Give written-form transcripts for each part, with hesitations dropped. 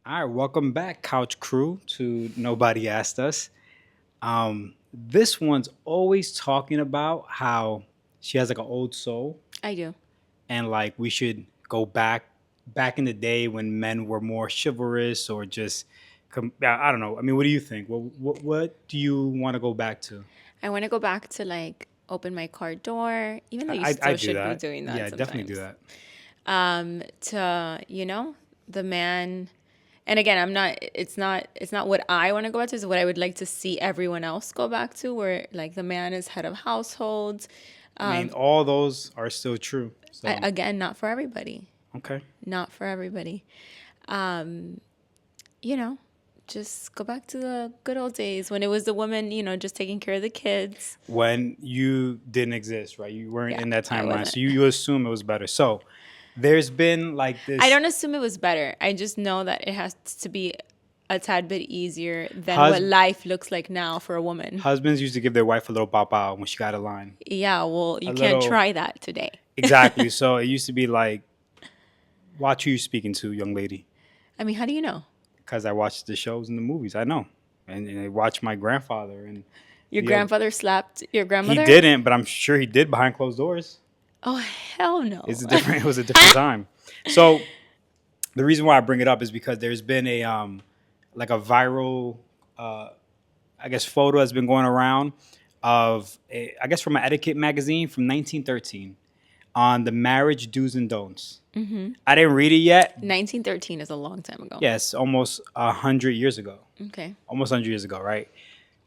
All right, welcome back, Couch Crew, to Nobody Asked Us. This one's always talking about how she has like an old soul, I do. and like we should go back in the day when men were more chivalrous or just, I don't know. I mean, what do you think? What do you want to go back to? I want to go back to like open my car door, even though you I still do should be that. doing Yeah, that I definitely do sometimes. that. To the man. And again, it's not what I want to go back to, it's what I would like to see everyone else go back to, where like the man is head of households. I mean, all those are still true. So Again, not for everybody. okay. Not for everybody. Um, you know, just go back to the good old days when it was the woman, just taking care of the kids. When you didn't exist, right? You weren't Yeah, in that I timeline, wasn't. so you assume it was better. So there's been like I this don't assume it was better. I just know that it has to be a tad bit easier than what hus- life looks like now for a woman. husbands used to give their wife a little bow bow when she got a line, Yeah, well, a you can't little try that today. exactly. So it used to be like, watch who you're speaking to, young lady, I mean, how do you know? because I watched the shows and the movies. I know, and I watched my grandfather, and Your yeah, grandfather slapped your he grandmother? didn't, but I'm sure he did behind closed doors. Oh, hell no. It's a different. It was a different time. So the reason why I bring it up is because there's been a like a viral uh I guess photo has been going around of I guess from an etiquette magazine from 1913 on the marriage do's and don'ts. I didn't read it yet. 1913 is a long time ago. Yes, almost 100 years ago. Okay. Almost 100 years ago, right?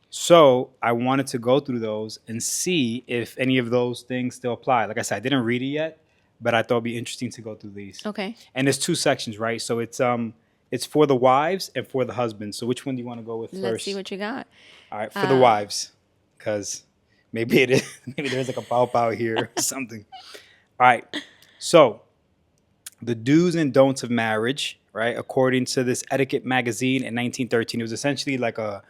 So I wanted to go through those and see if any of those things still apply. Like I said, I didn't read it yet, but I thought it'd be interesting to go through these. Okay. And there's two sections, right? So it's for the wives and for the husbands. So which one do you want to go with Let's see first? what you got. All right, for the wives, because maybe it is. Maybe there's like a bow bow here or something. All right. So the do's and don'ts of marriage, right? According to this etiquette magazine in 1913, it was essentially like a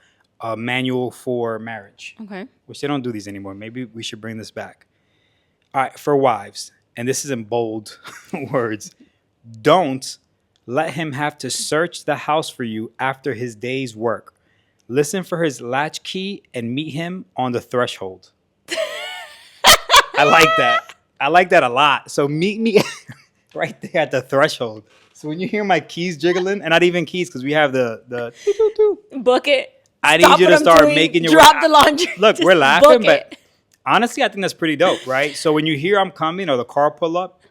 manual for marriage, Okay. which they don't do these anymore. Maybe we should bring this back. All right, for wives, and this is in bold words. Don't let him have to search the house for you after his day's work. Listen for his latchkey and meet him on the threshold. I like that. I like that a lot. So meet me right there at the threshold. So when you hear my keys jiggling, and not even keys because we have the toot, toot, toot. Book it. I Stop need you what to I'm start doing, making your drop the laundry. Look, Just we're laughing, book but it. honestly, I think that's pretty dope, right? So when you hear I'm coming or the car pull up,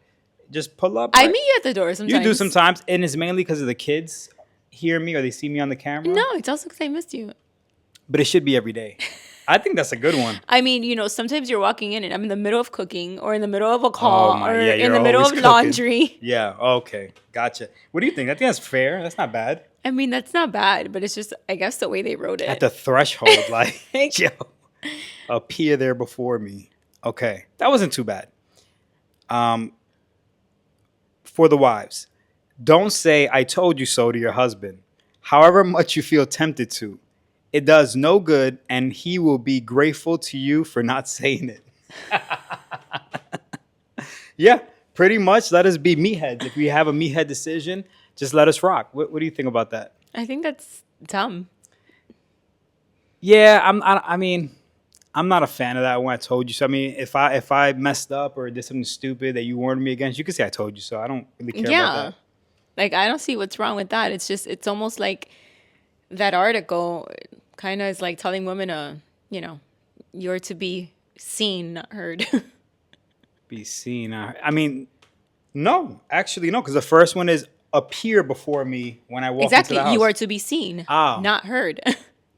just pull up. I Right? meet you at the door sometimes. You do sometimes, and it's mainly because of the kids hear me or they see me on the camera. No, it's also because I missed you. But it should be every day. I think that's a good one. I mean, sometimes you're walking in and I'm in the middle of cooking or in the middle of a Oh call my, or yeah, in you're the middle always of cooking. laundry. Yeah, okay, gotcha. What do you think? I think that's fair. That's not bad. I mean, that's not bad, but it's just, I guess, the way they wrote it. At the threshold, like, yo, appear there before me. Okay, that wasn't too bad. Um, for the wives, don't say "I told you so" to your husband, however much you feel tempted to. It does no good, and he will be grateful to you for not saying it. Yeah, pretty much. Let us be meatheads. If we have a meathead decision, just let us rock. What do you think about that? I think that's dumb. Yeah, I mean, I'm not a fan of that when I told you so. I mean, if I messed up or did something stupid that you warned me against, you could say I told you so. I don't really care about Yeah. that. Like, I don't see what's wrong with that. It's just, it's almost like that article kind of is like telling women, you're to be seen, not heard. Be seen. I mean, no, actually no, because the first one is appear before me when I walk Exactly. into the house. You are to be seen, Oh. not heard.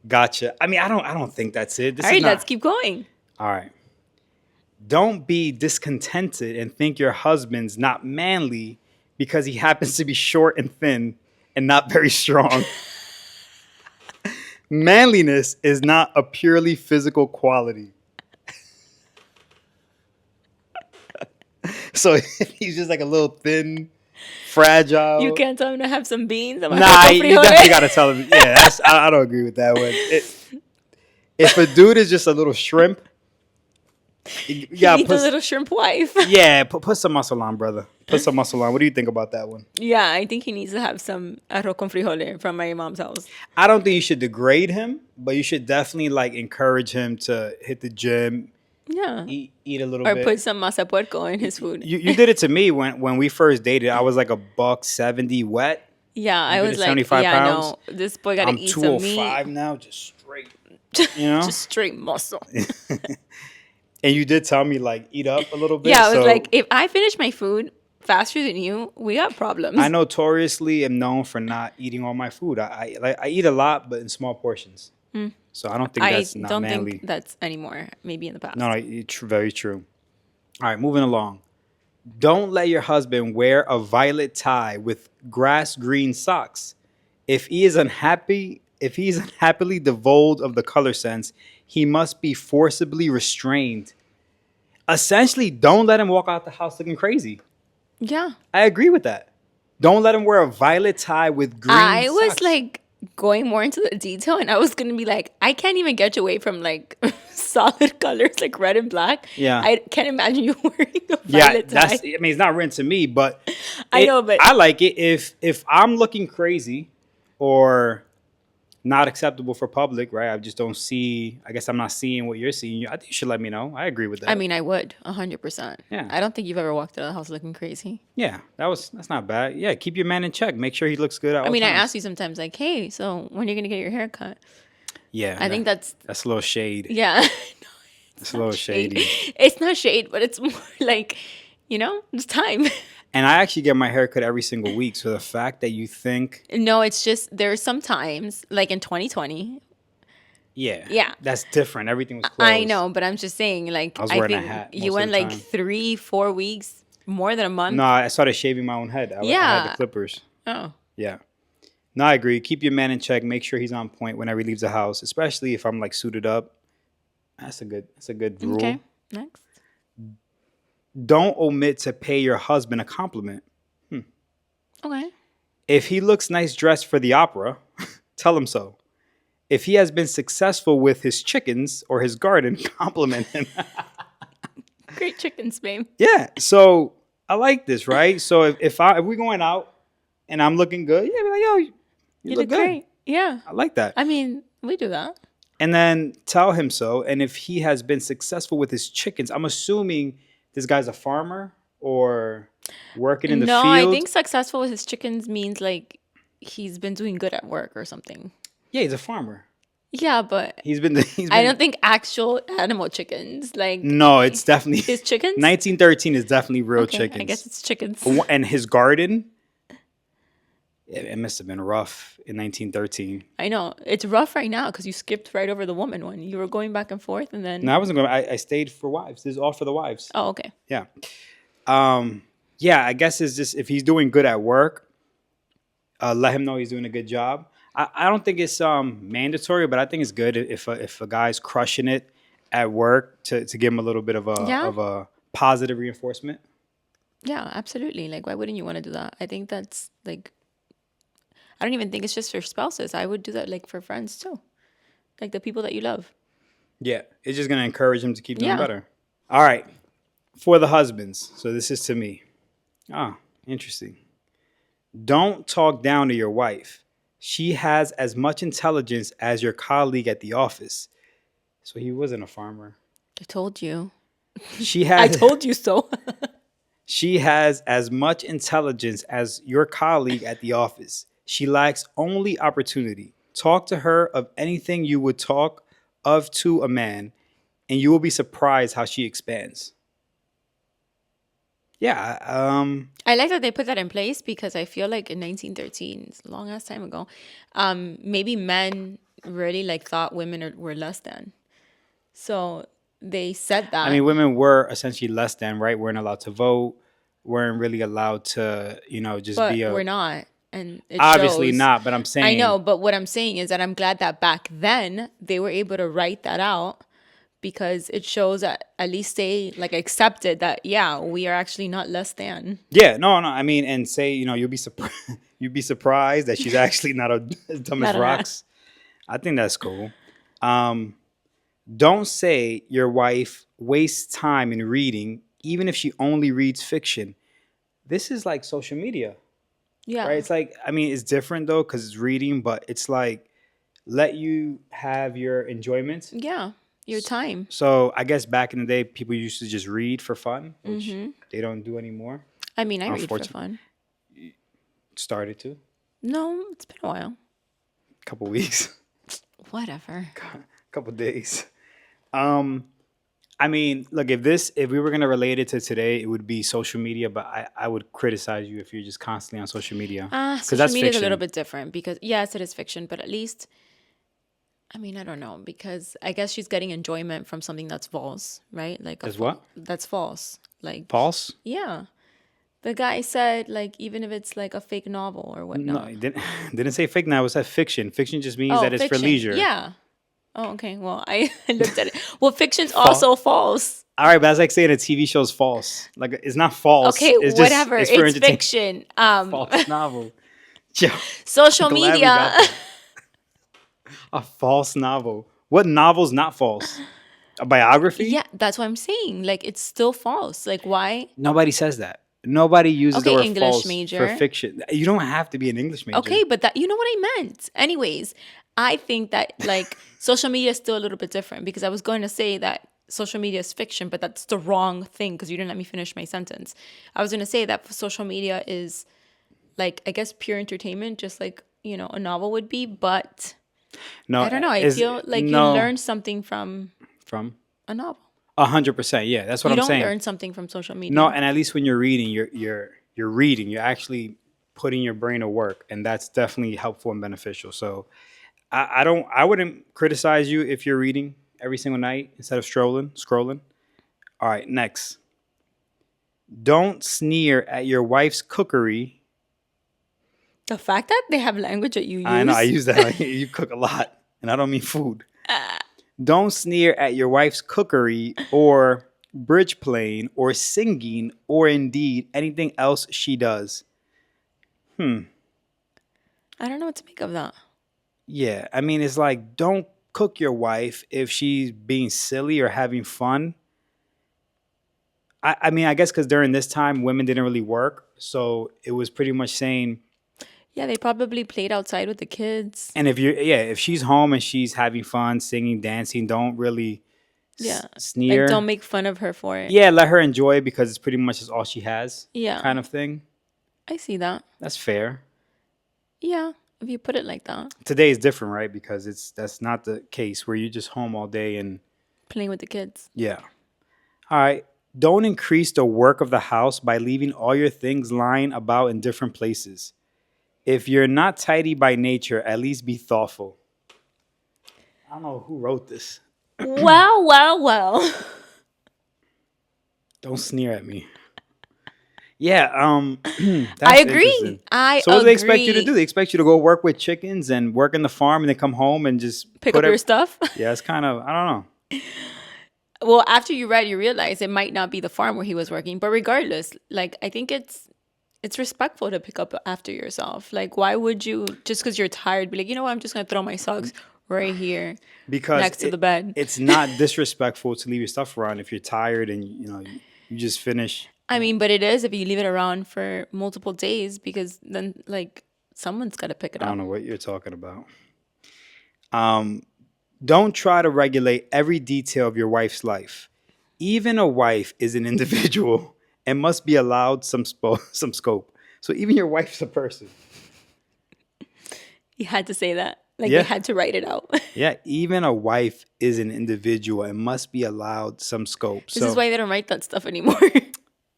Gotcha. I mean, I don't think that's it. This All is right, not. let's keep going. All right. Don't be discontented and think your husband's not manly because he happens to be short and thin and not very strong. Manliness is not a purely physical quality. So he's just like a little thin, fragile. You can't tell him to have some beans. Nah, you definitely gotta tell him. Yeah, I don't agree with that one. If a dude is just a little shrimp, You He gotta needs a put, little shrimp wife. yeah, put some muscle on, brother. Put some muscle on. What do you think about that one? Yeah, I think he needs to have some arroz con frijoles from my mom's house. I don't think you should degrade him, but you should definitely like encourage him to hit the gym, Yeah. eat a little Or put bit. some masa puerco in his food. You did it to me when we first dated. I was like a buck 70 wet. Yeah, You've I been was at like, 75 yeah, pounds. no, this boy got to I'm eat some meat. 205 now, just straight, you know? Just straight muscle. And you did tell me like eat up a little bit. Yeah, I was So like, if I finish my food faster than you, we got problems. I notoriously am known for not eating all my food. I eat a lot, but in small portions. So I don't think I that's not don't manly. think that's anymore. Maybe in the past. No, it's very true. All right, moving along. Don't let your husband wear a violet tie with grass green socks. If he is unhappily devolved of the color sense, he must be forcibly restrained. Essentially, don't let him walk out the house looking crazy. Yeah. I agree with that. Don't let him wear a violet tie with green I was socks. like going more into the detail, and I was gonna be like, I can't even get you away from like solid colors like red and black. Yeah. I can't imagine you wearing a yeah, violet tie. I mean, it's not written to me, but I know, but I like it if I'm looking crazy or not acceptable for public, right? I just don't see. I guess I'm not seeing what you're seeing. I think you should let me know. I agree with that. I mean, I would 100%. Yeah. I don't think you've ever walked out of the house looking crazy. Yeah, that's not bad. Yeah, keep your man in check. Make sure he looks good. At I all mean, I times. ask you sometimes like, hey, so when are you gonna get your hair cut? Yeah, I think that's a little shade. yeah. It's a little shady. It's not shade, but it's more like, it's time. And I actually get my hair cut every single week. So the fact that you think, No, it's just there's some times like in 2020. Yeah. that's different. Everything was closed. I know, but I'm just saying, like, I was I wearing a think hat you most went of the like time. 3-4 weeks, more than a month. No, I started shaving my own head. I had Yeah. the clippers. Oh, Yeah. No, I agree. Keep your man in check. Make sure he's on point whenever he leaves the house, especially if I'm like suited up. That's a good rule. okay. Next. Don't omit to pay your husband a compliment. Okay. If he looks nice dressed for the opera, tell him so. If he has been successful with his chickens or his garden, compliment him. Great chickens, babe. Yeah. So I like this, right? So if we're going out and I'm looking good, yeah, be like, yo, you look good. Great. Yeah. I like that. I mean, we do that. And then tell him so. And if he has been successful with his chickens, I'm assuming this guy's a farmer or working in the No, field. I think successful with his chickens means like he's been doing good at work or something. Yeah, he's a farmer. Yeah, but He's been I don't think actual animal chickens like No, it's definitely his chickens. 1913 is definitely real Okay, chickens. I guess it's chickens. And his garden, it must have been rough in 1913. I know it's rough right now because you skipped right over the woman one. You were going back and forth, and then No, I wasn't going. I stayed for wives. This is all for the wives. oh, okay. Yeah. Yeah, I guess it's just if he's doing good at work, let him know he's doing a good job. I don't think it's mandatory, but I think it's good if a guy's crushing it at work to give him a little bit of a positive reinforcement. Yeah, absolutely. Like, why wouldn't you want to do that? I think that's like, I don't even think it's just for spouses. I would do that like for friends too, like the people that you love. Yeah, it's just gonna encourage him to keep doing Yeah. better. All right, for the husbands. So this is to me. Ah, interesting. Don't talk down to your wife. She has as much intelligence as your colleague at the office. So he wasn't a farmer. I told you. She I has. told you so. She has as much intelligence as your colleague at the office. She lacks only opportunity. Talk to her of anything you would talk of to a man, and you will be surprised how she expands. Yeah. I like that they put that in place because I feel like in 1913, it's a long ass time ago, maybe men really like thought women were less than. So they said that. I mean, women were essentially less than, right? Weren't allowed to vote. Weren't really allowed to, just but be a. we're not. And it Obviously shows. not, but I'm saying. I know, but what I'm saying is that I'm glad that back then they were able to write that out because it shows that at least they like accepted that, yeah, we are actually not less than. Yeah, no. I mean, and say, you'll be surprised. You'd be surprised that she's actually not as dumb as Not a- rocks. I think that's cool. Don't say your wife wastes time in reading, even if she only reads fiction. This is like social media, right? Yeah. It's like, I mean, it's different though because it's reading, but it's like let you have your enjoyment. Yeah. Your time. So I guess back in the day, people used to just read for fun, which Mm-hmm. they don't do anymore. I mean, I read for Unfortunately, fun. started to No, it's been a while. a couple weeks, Whatever. couple days. Um, I mean, look, if we were gonna relate it to today, it would be social media. But I would criticize you if you're just constantly on social media because Social that's media is a little fiction. bit different because, yes, it is fiction, but at least, I mean, I don't know, because I guess she's getting enjoyment from something that's false, right? Like Is what that's false. Like, false? yeah. The guy said, like, even if it's like a fake novel or No, whatnot. it didn't didn't say fake. Now it said fiction. Fiction just means Oh, that it's for fiction. leisure. Yeah. Oh, okay. Well, I looked at it. Well, fiction's False. also false. All right, but that's like saying a TV show's false. Like it's not false. Okay, It's just whatever. it's for It's entertainment. fiction. False novel. Yo, I'm Social glad we media. got that. A false novel. What novel's not false? A biography? Yeah, that's what I'm saying. Like, it's still false. Like, why? Nobody says that. Nobody uses the Okay, word English false for major. fiction. You don't have to be an English major. Okay, but that, you know what I meant. Anyways, I think that like social media is still a little bit different because I was going to say that social media is fiction, but that's the wrong thing because you didn't let me finish my sentence. I was going to say that social media is like, I guess, pure entertainment, just like, a novel would be, but No, I don't know. I is feel like you no learn something from from a novel. 100%. Yeah, that's what You I'm don't saying. learn something from social No, media. and at least when you're reading, you're reading. You're actually putting your brain to work, and that's definitely helpful and beneficial. So I wouldn't criticize you if you're reading every single night instead of scrolling. All right, next. Don't sneer at your wife's cookery. The fact that they have language that you I know I use. use that. You cook a lot, and I don't mean food. Don't sneer at your wife's cookery or bridge playing or singing or indeed anything else she does. I don't know what to make of that. Yeah, I mean, it's like don't cook your wife if she's being silly or having fun. I mean, I guess because during this time, women didn't really work. So it was pretty much saying, Yeah, they probably played outside with the kids. and if she's home and she's having fun, singing, dancing, don't really Yeah. Like, don't sneer. make fun of her for it. Yeah, let her enjoy it because it's pretty much just all she has, Yeah. kind of thing. I see that. That's fair. Yeah. If you put it like that. Today is different, right? Because that's not the case where you're just home all day and Playing with the kids. yeah. All right. Don't increase the work of the house by leaving all your things lying about in different places. If you're not tidy by nature, at least be thoughtful. I don't know who wrote this. Well, well, well. Don't sneer at me. Yeah, I that's agree. interesting. I So what do they expect you to agree. do? They expect you to go work with chickens and work in the farm and then come home and just Pick put up your it. stuff. Yeah, it's kind of I don't know. Well, after you read, you realize it might not be the farm where he was working, but regardless, like, I think it's respectful to pick up after yourself. Like, why would you, just because you're tired, be like, you know what, I'm just gonna throw my socks right here Because next to the bed. it's not disrespectful to leave your stuff around if you're tired and you just finish. I mean, but it is if you leave it around for multiple days because then, like, someone's got to pick it I up. don't know what you're talking about. Don't try to regulate every detail of your wife's life. Even a wife is an individual and must be allowed some scope. So even your wife's a person. You had to say that. Like, Yeah. they had to write it out. Yeah, even a wife is an individual and must be allowed some scope. This is why they don't write that stuff anymore.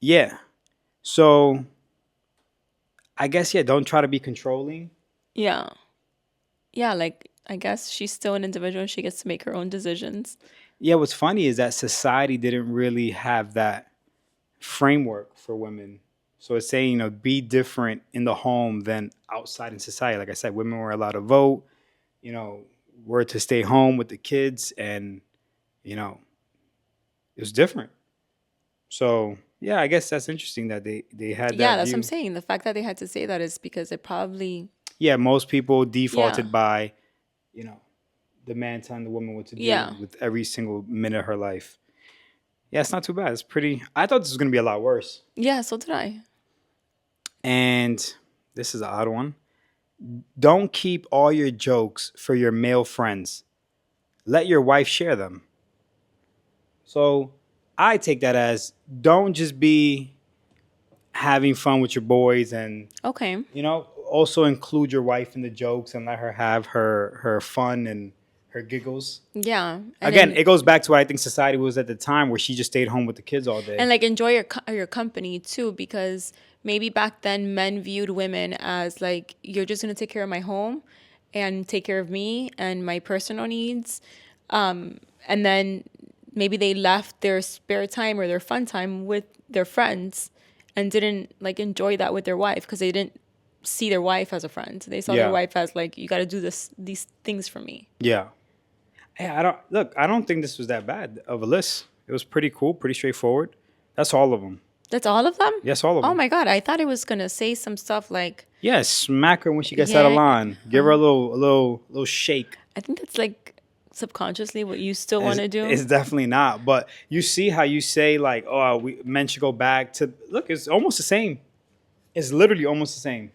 Yeah. So I guess don't try to be controlling. Yeah. Yeah, like, I guess she's still an individual. She gets to make her own decisions. Yeah, what's funny is that society didn't really have that framework for women. So it's saying, be different in the home than outside in society. Like I said, women were allowed to vote, were to stay home with the kids, and, it was different. So, yeah, I guess that's interesting that they had that Yeah, that's view. what I'm saying. The fact that they had to say that is because it probably, Yeah, most people yeah. defaulted by, the man telling the woman what to do Yeah. with every single minute of her life. Yeah, it's not too bad. It's pretty. I thought this was gonna be a lot worse. Yeah, so did I. And this is an odd one. Don't keep all your jokes for your male friends. Let your wife share them. So I take that as don't just be having fun with your boys and Okay. also include your wife in the jokes and let her have her fun and her giggles. Yeah. Again, it goes back to what I think society was at the time where she just stayed home with the kids all day. and like enjoy your company too, because maybe back then men viewed women as like, you're just gonna take care of my home and take care of me and my personal needs, and then maybe they left their spare time or their fun time with their friends and didn't like enjoy that with their wife because they didn't see their wife as a friend. They saw Yeah. their wife as like, you got to do these things for me. Yeah. Hey, I don't think this was that bad of a list. It was pretty cool, pretty straightforward. That's all of them. That's all of them? Yes, all of them. Oh my God. I thought it was going to say some stuff like, Yeah, smack her when she gets out of Yeah. line. Give her a little shake. I think that's like subconsciously what you still want to do. It's definitely not. But you see how you say like, oh, men should go back to look. It's almost the same. It's literally almost the same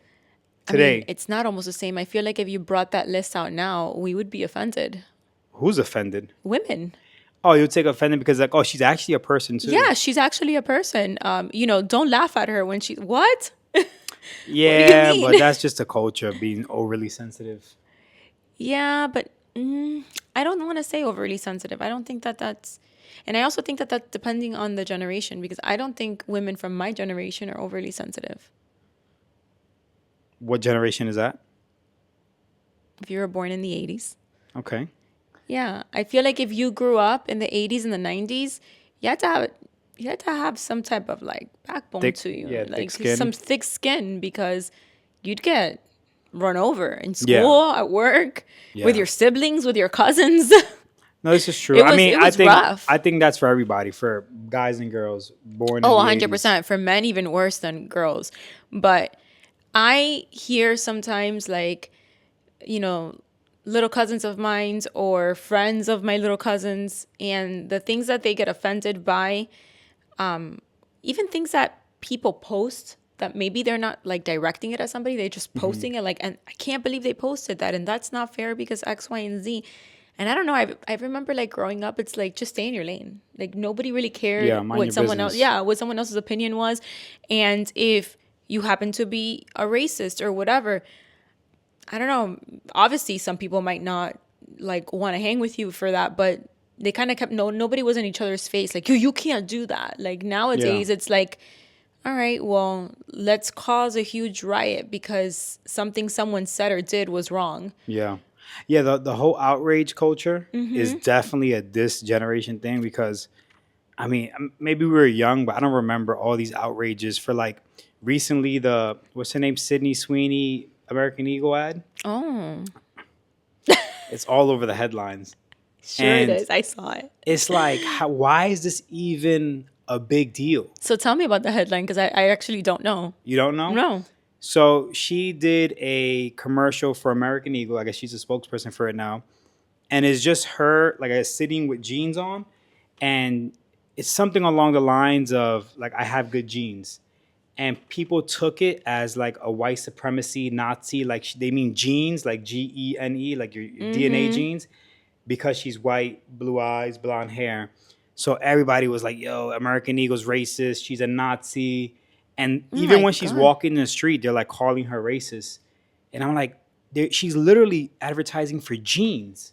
today. I mean, it's not almost the same. I feel like if you brought that list out now, we would be offended. Who's offended? Women. Oh, you'll take offended because like, oh, she's actually a person too. Yeah, she's actually a person. Don't laugh at her when she, what? Yeah, mean? but that's just a culture of being overly sensitive. Yeah, but I don't want to say overly sensitive. I don't think that's, and I also think that that's depending on the generation, because I don't think women from my generation are overly sensitive. What generation is that? If you were born in the 80s. Okay. Yeah, I feel like if you grew up in the 80s and the 90s, you had to have some type of like backbone Thick- to you, yeah, like thick skin. some thick skin, because you'd get run over in Yeah. school, at work, with Yeah. your siblings, with your cousins. No, this is true. It was- I mean, it was rough. I think that's for everybody, for guys and girls born Oh, in the 100%. For men, even worse than girls. But I hear sometimes like, little cousins of mine or friends of my little cousins, and the things that they get offended by, even things that people post that maybe they're not like directing it at somebody, they're just posting it like, and I can't believe they posted that, and that's not fair because X, Y, and Z. And I don't know. I remember like growing up, it's like just stay in your lane. Like nobody really cared Yeah, mind what your someone else, business. what someone else's opinion was, and if you happen to be a racist or whatever, I don't know. Obviously, some people might not like want to hang with you for that, but they kind of kept nobody was in each other's face like you can't do that. Like nowadays, Yeah. it's like, all right, well, let's cause a huge riot because something someone said or did was wrong. Yeah. Yeah, the whole outrage culture is Mm-hmm. definitely a this generation thing because, I mean, maybe we were young, but I don't remember all these outrages for like recently what's her name? Sydney Sweeney American Eagle ad. Oh, It's all over the headlines. sure And it is. I saw it. It's like, why is this even a big deal? So tell me about the headline because I actually don't know. You don't know? No. So she did a commercial for American Eagle. I guess she's a spokesperson for it now. And it's just her, like, sitting with jeans on. And it's something along the lines of, like, I have good genes. And people took it as, like, a white supremacy Nazi. Like, they mean genes, like Gene, like your DNA genes. Because she's white, blue eyes, blonde hair. So everybody was like, yo, American Eagle's racist. She's a Nazi. And even my when she's God. walking in the street, they're like calling her racist. And I'm like, she's literally advertising for jeans.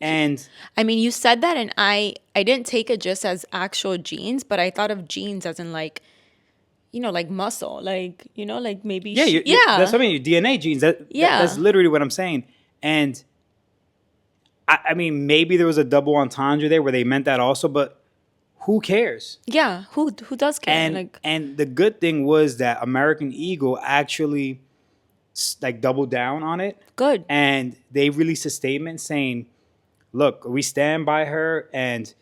And I mean, you said that, and I didn't take it just as actual jeans, but I thought of jeans as in like, like muscle, like like maybe yeah, that's what I mean. Your DNA genes. That's literally what I'm saying. And I mean, maybe there was a double entendre there where they meant that also, but who cares? Yeah, who does care? And the good thing was that American Eagle actually like doubled down on it. Good. And they released a statement saying, look, we stand by her, and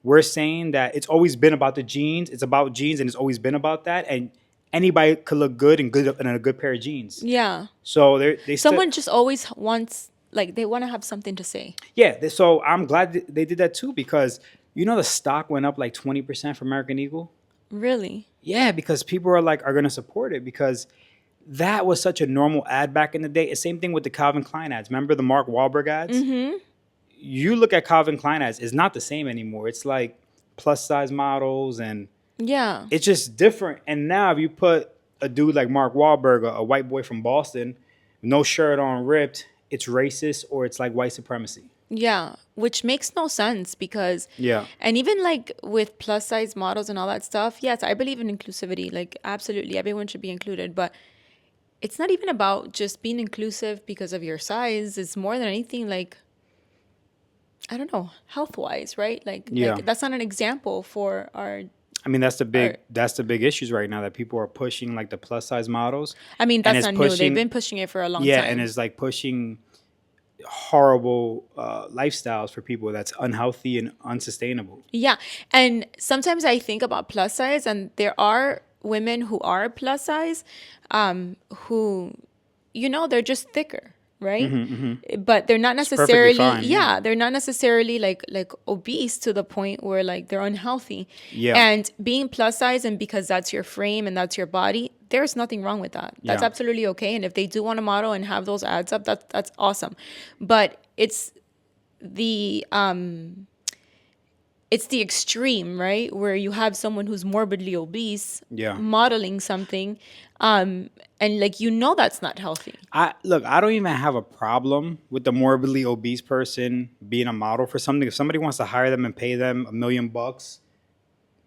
we're saying that it's always been about the jeans. It's about jeans, and it's always been about that. And anybody could look good in a good pair of jeans. Yeah. So they Someone just always wants like they want to have something to say. Yeah, so I'm glad they did that too because the stock went up like 20% for American Eagle. Really? Yeah, because people are going to support it because that was such a normal ad back in the day. The same thing with the Calvin Klein ads. Remember the Mark Wahlberg ads? Mm-hmm. You look at Calvin Klein ads, it's not the same anymore. It's like plus size models and Yeah. it's just different. And now if you put a dude like Mark Wahlberg, a white boy from Boston, no shirt on, ripped, it's racist or it's like white supremacy. Yeah, which makes no sense because, Yeah. and even like with plus size models and all that stuff, yes, I believe in inclusivity. Like, absolutely, everyone should be included. But it's not even about just being inclusive because of your size. It's more than anything like, I don't know, health wise, right? Yeah. Like that's not an example for our. I mean that's our the big issues right now that people are pushing like the plus size models. I mean, And that's it's not new. They've pushing been pushing it for a long yeah, time. and it's like pushing horrible lifestyles for people that's unhealthy and unsustainable. Yeah. And sometimes I think about plus size, and there are women who are plus size who, they're just thicker, right? But they're not Mm-hmm, perfectly necessarily, fine, yeah. they're not necessarily like obese to the point where like they're unhealthy. Yeah. And being plus size, and because that's your frame and that's your body, there's nothing wrong with that. That's Yeah. absolutely okay. And if they do want to model and have those ads up, that's awesome. But it's the extreme, right? Where you have someone who's morbidly obese Yeah. modeling something, and like that's not healthy. I don't even have a problem with the morbidly obese person being a model for something. If somebody wants to hire them and pay them $1 million,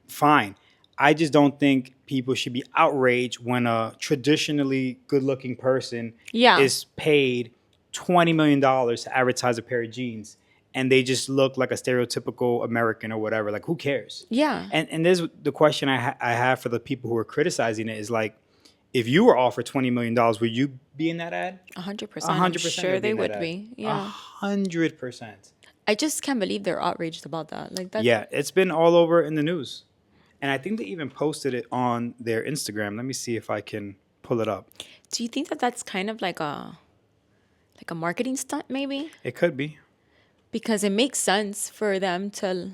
fine. I just don't think people should be outraged when a traditionally good-looking person Yeah. is paid $20 million to advertise a pair of jeans and they just look like a stereotypical American or whatever. Like, who cares? Yeah. And there's the question I have for the people who are criticizing it is like, if you were offered $20 million, would you be in that ad? 100%. I'm 100% sure you'll they in that would ad. be. Yeah. 100%. I just can't believe they're outraged about that. Like that. Yeah, it's been all over in the news. And I think they even posted it on their Instagram. Let me see if I can pull it up. Do you think that that's kind of like a marketing stunt, maybe? It could be. Because it makes sense for them to.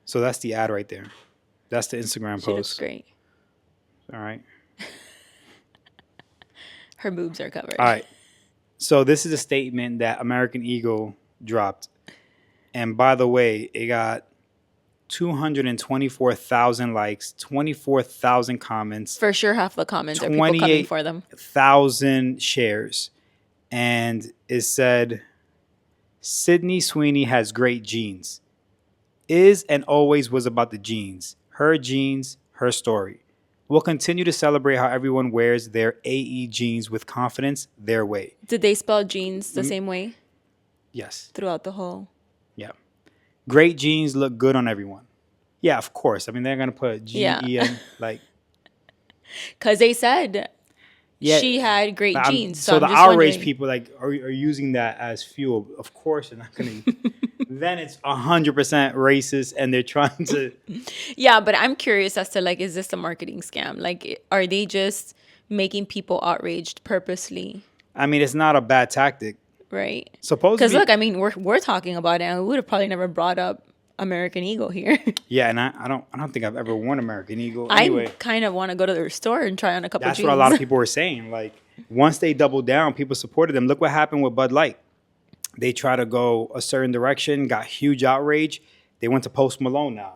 So that's the ad right there. That's the Instagram She looks post. great. All right. Her boobs are covered. All right. So this is a statement that American Eagle dropped. And by the way, it got 224,000 likes, 24,000 comments, For sure, half the comments are people coming for them. 28,000 shares. And it said, Sydney Sweeney has great genes. Is and always was about the jeans. Her jeans, her story. We'll continue to celebrate how everyone wears their AE jeans with confidence their way. Did they spell jeans the same way Yes. throughout the whole? Yeah. Great jeans look good on everyone. Yeah, of course. I mean, they're going to put G-E-N, like. Because they said Yeah, she had great jeans. So I'm the just outrage wondering. people are using that as fuel. Of course, they're not going to. Then it's 100% racist, and they're trying to. Yeah, but I'm curious as to like, is this a marketing scam? Like, are they just making people outraged purposely? I mean, it's not a bad tactic. Right? Supposedly. Because look, I mean, we're talking about it, and we would have probably never brought up American Eagle here. Yeah, and I don't think I've ever worn American Eagle. Anyway, I kind of want to go to their store and try on a couple that's jeans. what a lot of people were saying. Like, once they doubled down, people supported them. Look what happened with Bud Light. They try to go a certain direction, got huge outrage. They went to Post Malone now.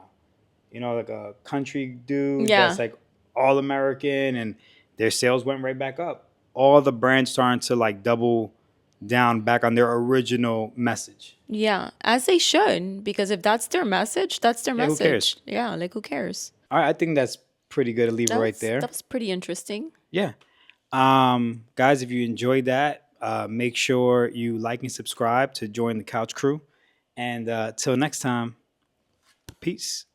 Like a country dude that's like all American, and their sales went right back up. All the brands starting to like double down back on their original message. Yeah, as they should, because if that's their message, that's their Yeah, who message. cares? Yeah, like who cares? All right, I think that's pretty good to leave it right there. That was pretty interesting. Yeah. Guys, if you enjoyed that, make sure you like and subscribe to join the Couch Crew. And till next time, peace.